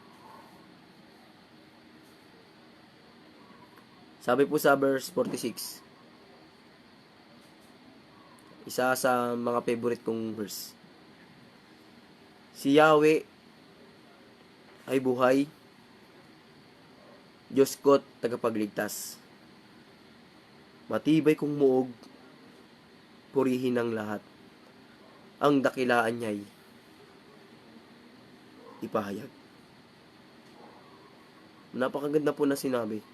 Sabi po sa verse 46, isa sa mga favorite kong verse. Si Yahweh ay buhay, Diyos ko't tagapagligtas. Matibay kong muog, purihin ng lahat. Ang dakilaan niya'y ipahayag. Napakaganda po na sinabi.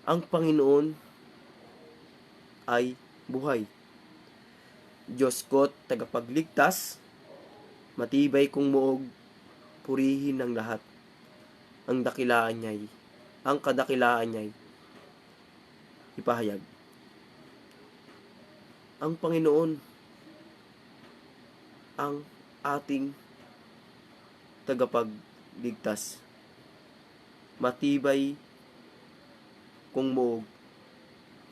Ang Panginoon ay buhay. Diyos ko't tagapagligtas, matibay kong muog, purihin ng lahat. Ang kadakilaan niya'y ipahayag. Ang Panginoon ang ating tagapagligtas. Matibay kung muog,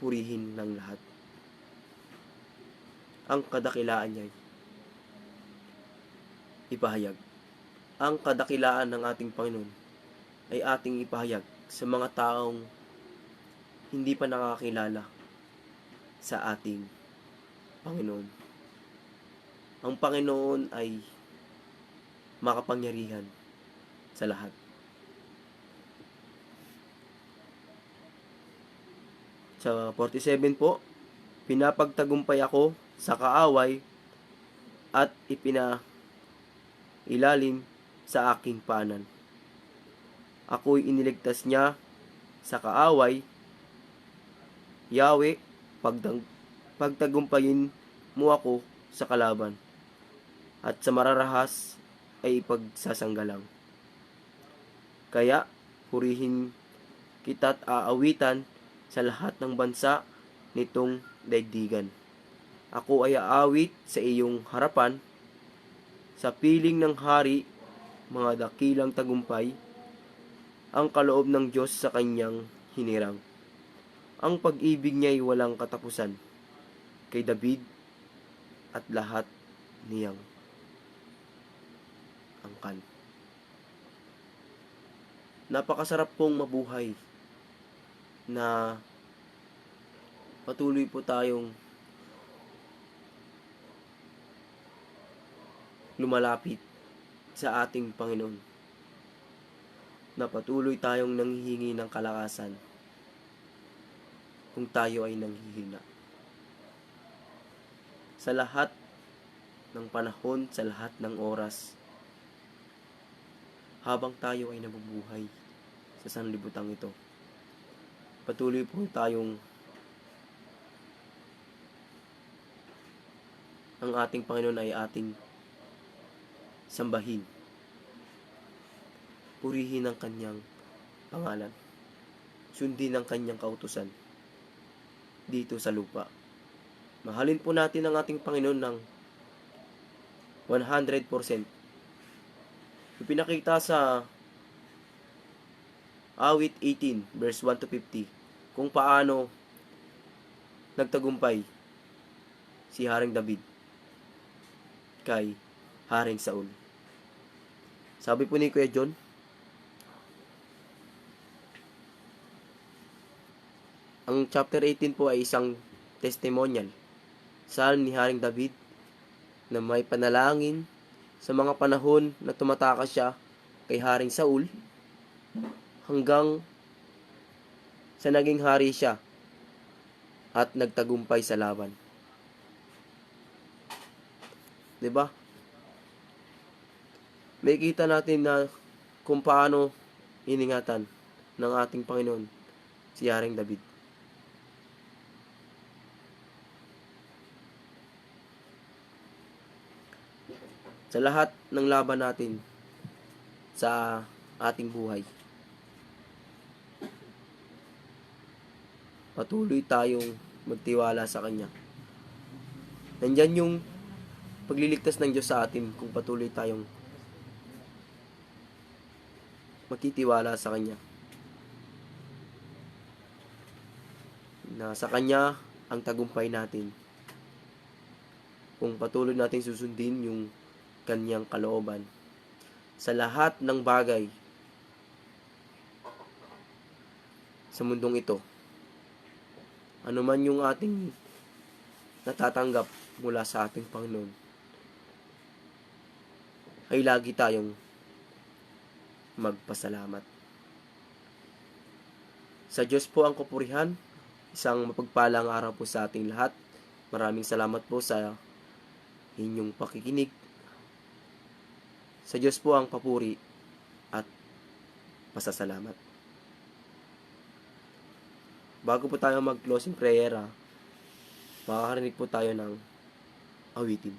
purihin ng lahat. Ang kadakilaan niya'y ipahayag. Ang kadakilaan ng ating Panginoon ay ating ipahayag sa mga taong hindi pa nakakilala sa ating Panginoon. Ang Panginoon ay makapangyarihan sa lahat. Sa 47 po, pinapagtagumpay ako sa kaaway at ilalim sa aking paanan. Ako'y iniligtas niya sa kaaway. Yahweh, pagtagumpayin mo ako sa kalaban, at sa mararahas ay ipagsasanggalang. Kaya, purihin kita't aawitan sa lahat ng bansa nitong daigdigan. Ako ay aawit sa iyong harapan, sa piling ng hari, mga dakilang tagumpay, ang kaloob ng Diyos sa kanyang hinirang. Ang pag-ibig niya ay walang katapusan kay David at lahat niyang angkan. Napakasarap pong mabuhay na patuloy po tayong lumalapit sa ating Panginoon, na patuloy tayong nanghihingi ng kalakasan kung tayo ay nanghihina. Sa lahat ng panahon, sa lahat ng oras, habang tayo ay nabubuhay sa sanlibutan ito, patuloy po tayong ang ating Panginoon ay ating sambahin. Purihin ang kanyang pangalan. Sundin ang kanyang kautusan dito sa lupa. Mahalin po natin ang ating Panginoon ng 100%. Ipinakita sa Awit 18, verse 1 to 50, kung paano nagtagumpay si Haring David kay Haring Saul. Sabi po ni Kuya John, Ang chapter 18 po ay isang testimonial. Psalm ni Haring David na may panalangin sa mga panahon na tumatakas siya kay Haring Saul hanggang sa naging hari siya at nagtagumpay sa laban. 'Di ba? May kita natin na kung paano iningatan ng ating Panginoon si Haring David. Sa lahat ng laban natin sa ating buhay, patuloy tayong magtiwala sa Kanya. Nandyan yung pagliligtas ng Diyos sa atin kung patuloy tayong magtitiwala sa Kanya. Na sa Kanya ang tagumpay natin. Kung patuloy natin susundin yung Kanyang kalooban sa lahat ng bagay sa mundong ito. Ano man yung ating natatanggap mula sa ating Panginoon, ay lagi tayong magpasalamat. Sa Diyos po ang kapurihan. Isang mapagpalang araw po sa ating lahat. Maraming salamat po sa inyong pakikinig. Sa Diyos po ang papuri at pasasalamat. Bago po tayo mag-closing prayer, makakarinig po tayo ng awitin.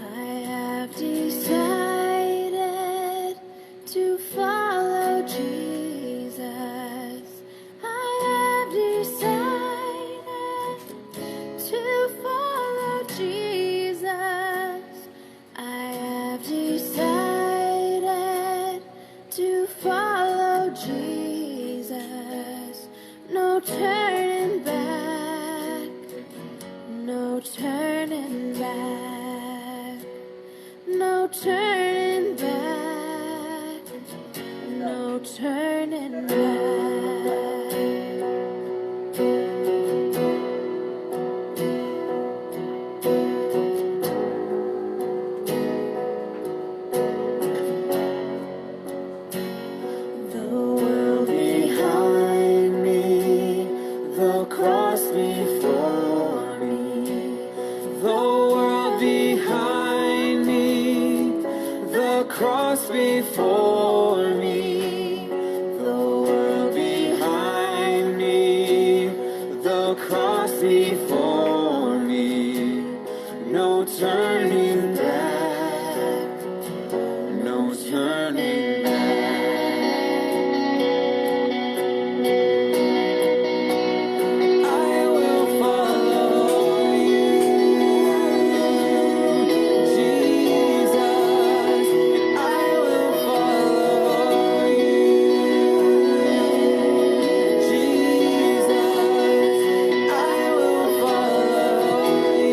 I have decided to follow Jesus. I have decided to follow Jesus. I have decided to follow Jesus. No turning back. No turning back. No turning back. No turning back. The world behind me, the cross before me.
The world behind me, the cross before me. The world behind me, the cross before me. No turning back, no turning back. I will follow you, Jesus. I will follow you, Jesus. I will follow you.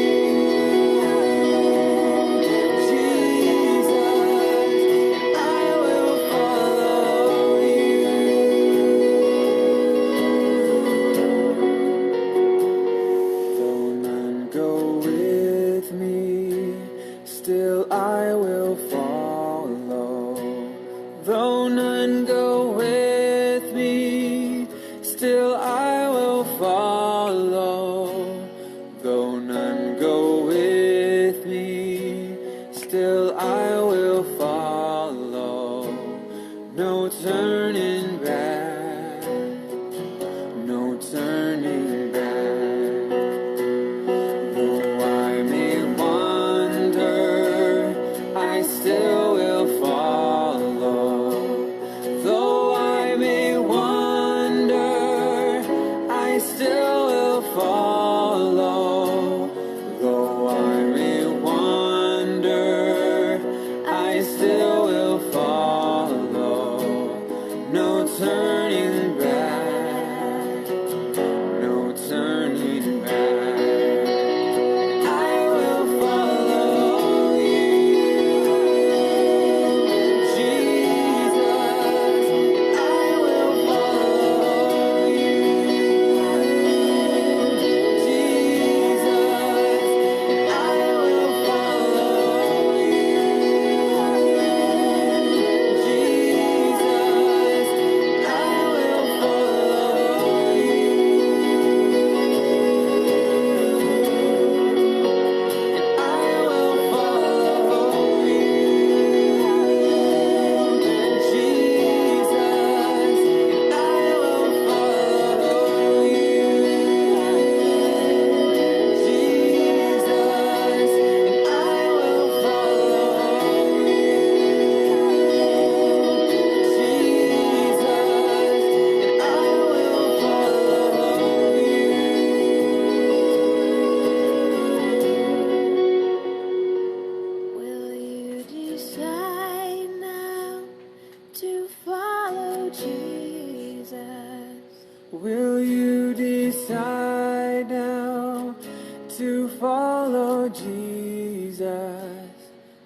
to follow Jesus?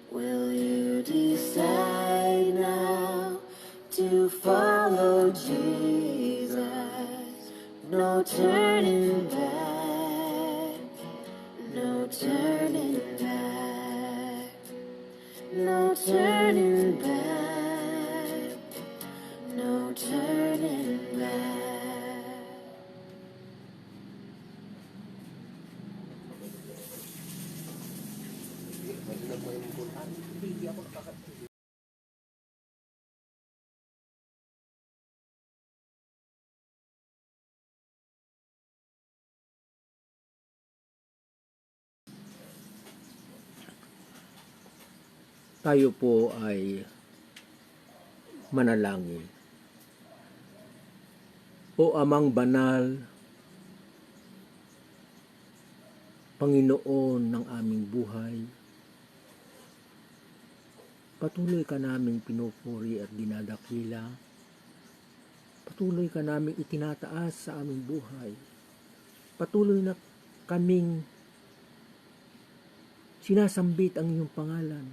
Will you decide now to follow Jesus? No turning back, no turning back, no turning back, no turning back.
Tayo po ay manalangin. O Amang Banal, Panginoon ng aming buhay, patuloy ka naming pinupuri at dinadakila. Patuloy ka naming itinataas sa aming buhay. Patuloy na kaming sinasambit ang iyong pangalan.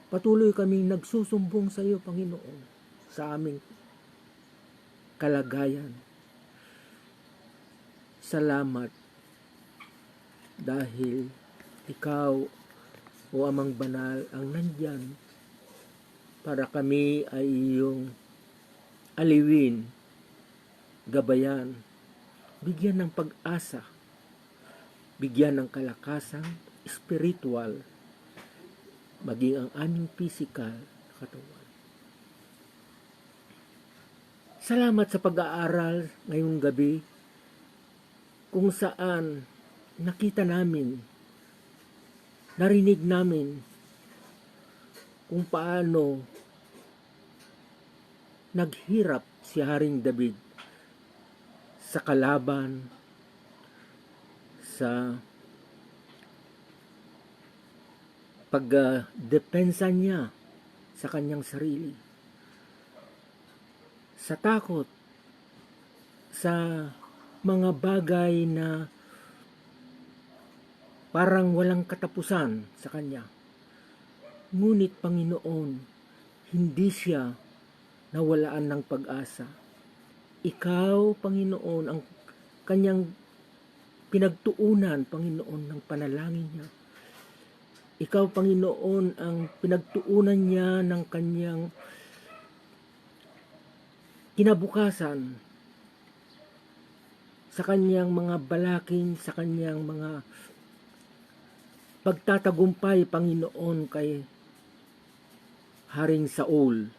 Patuloy kaming nagsusumbong sa iyo, Panginoon, sa aming kalagayan. Salamat dahil ikaw, o Amang Banal, ang nandyan para kami ay iyong aliwin, gabayan, bigyan ng pag-asa, bigyan ng kalakasan spiritual, maging ang aming physical katawan. Salamat sa pag-aaral ngayong gabi kung saan nakita namin, narinig namin kung paano naghirap si Haring David sa kalaban, sa pagdepensa niya sa kanyang sarili, sa takot, sa mga bagay na parang walang katapusan sa kanya. Ngunit Panginoon, hindi siya nawalaan ng pag-asa. Ikaw, Panginoon, ang kanyang pinagtuunan, Panginoon, ng panalangin niya. Ikaw, Panginoon, ang pinagtuunan niya ng kanyang kinabukasan sa kanyang mga balakid, sa kanyang mga pagtatagumpay, Panginoon, kay Haring Saul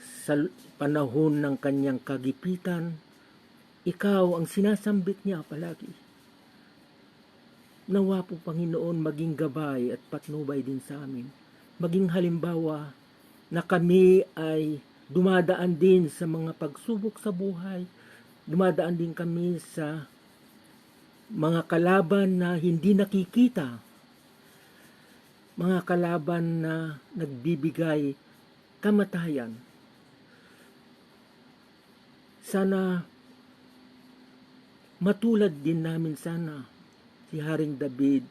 sa panahon ng kanyang kagipitan. Ikaw ang sinasambit niya palagi. Nawa po, Panginoon, maging gabay at patnubay din sa amin. Maging halimbawa na kami ay dumadaan din sa mga pagsubok sa buhay. Dumadaan din kami sa mga kalaban na hindi nakikita. Mga kalaban na nagbibigay kamatayan. Sana matulad din namin sana si Haring David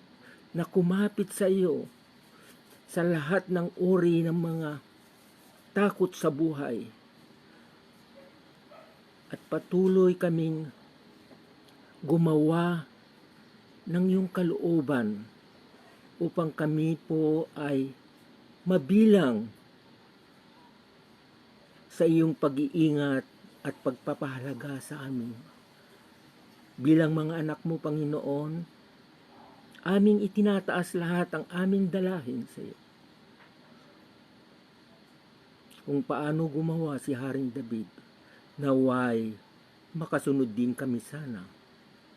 na kumapit sa iyo sa lahat ng uri ng mga takot sa buhay. At patuloy kaming gumawa ng iyong kalooban upang kami po ay mabilang sa iyong pag-iingat at pagpapahalaga sa amin. Bilang mga anak mo, Panginoon, aming itinataas lahat ang aming dalahin sa iyo. Kung paano gumawa si Haring David, naway makasunod din kami sana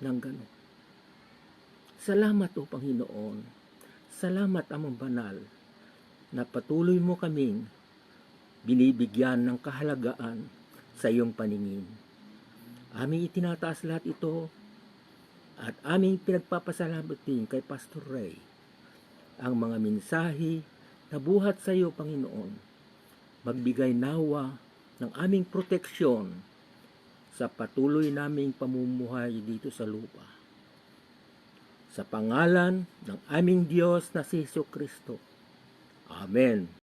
ng gano'n. Salamat, O Panginoon. Salamat, Amang Banal, na patuloy mo kaming binibigyan ng kahalagaan sa iyong paningin. Aming itinataas lahat ito at aming pinagpapasalamat din kay Pastor Ray ang mga mensahe na buhat sa iyo, Panginoon. Magbigay nawa ng aming proteksyon sa patuloy naming pamumuhay dito sa lupa. Sa pangalan ng aming Diyos na si Jesucristo. Amen.